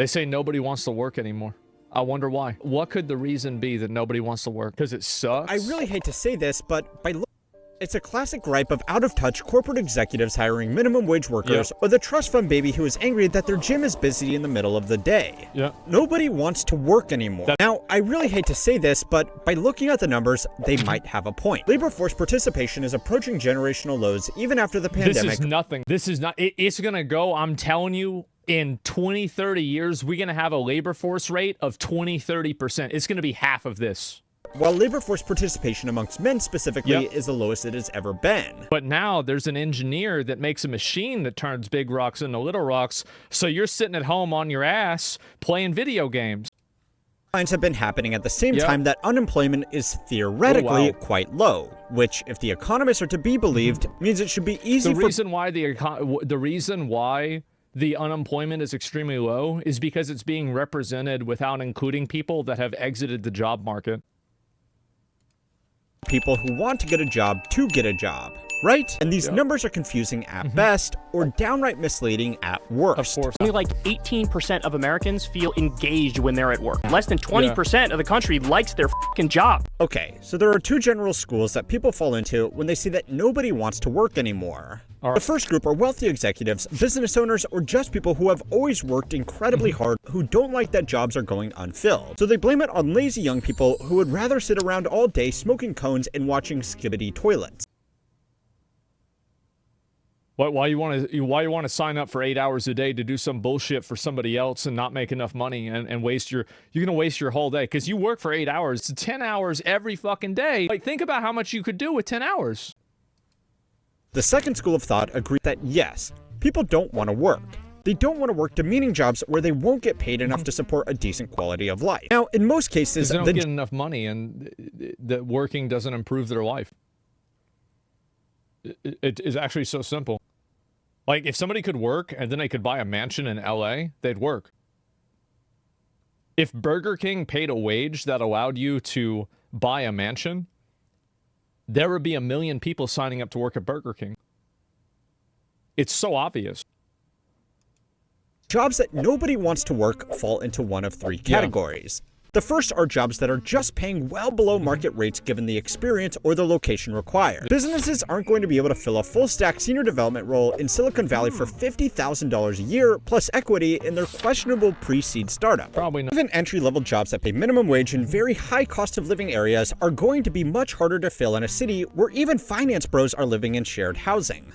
They say nobody wants to work anymore. I wonder why. What could the reason be that nobody wants to work? Because it sucks? I really hate to say this, but it's a classic gripe of out-of-touch corporate executives hiring minimum wage workers, or the trust fund baby who is angry that their gym is busy in the middle of the day. Nobody wants to work anymore. Now, I really hate to say this, but by looking at the numbers, they might have a point. Labor force participation is approaching generational lows even after the pandemic. This is nothing. This is not. It's gonna go, I'm telling you, in 20, 30 years, we're gonna have a labor force rate of 20, 30%. It's gonna be half of this. While labor force participation amongst men specifically is the lowest it has ever been. But now there's an engineer that makes a machine that turns big rocks into little rocks, so you're sitting at home on your ass playing video games. Lines have been happening at the same time that unemployment is theoretically quite low, which, if the economists are to be believed, means it should be easy the reason why the unemployment is extremely low is because it's being represented without including people that have exited the job market. People who want to get a job to get a job, right? And these numbers are confusing at best or downright misleading at worst. Of course. Only like 18% of Americans feel engaged when they're at work. Less than 20% of the country likes their fucking job. Okay, so there are two general schools that people fall into when they see that nobody wants to work anymore. The first group are wealthy executives, business owners, or just people who have always worked incredibly hard who don't like that jobs are going unfilled. So they blame it on lazy young people who would rather sit around all day smoking cones and watching skibbity toilets. Why you want to sign up for 8 hours a day to do some bullshit for somebody else and not make enough money and waste you're gonna waste your whole day because you work for 8 hours. It's 10 hours every fucking day. Like, think about how much you could do with 10 hours. The second school of thought agrees that yes, people don't want to work. They don't want to work demeaning jobs where they won't get paid enough to support a decent quality of life. Now, in most cases, they don't get enough money, and that working doesn't improve their life. It is actually so simple. Like, if somebody could work and then they could buy a mansion in LA, they'd work. If Burger King paid a wage that allowed you to buy a mansion, there would be 1 million people signing up to work at Burger King. It's so obvious. Jobs that nobody wants to work fall into one of three categories. The first are jobs that are just paying well below market rates given the experience or the location required. Businesses aren't going to be able to fill a full-stack senior development role in Silicon Valley for $50,000 a year plus equity in their questionable pre-seed startup. Probably not. Even entry-level jobs that pay minimum wage in very high cost of living areas are going to be much harder to fill in a city where even finance bros are living in shared housing.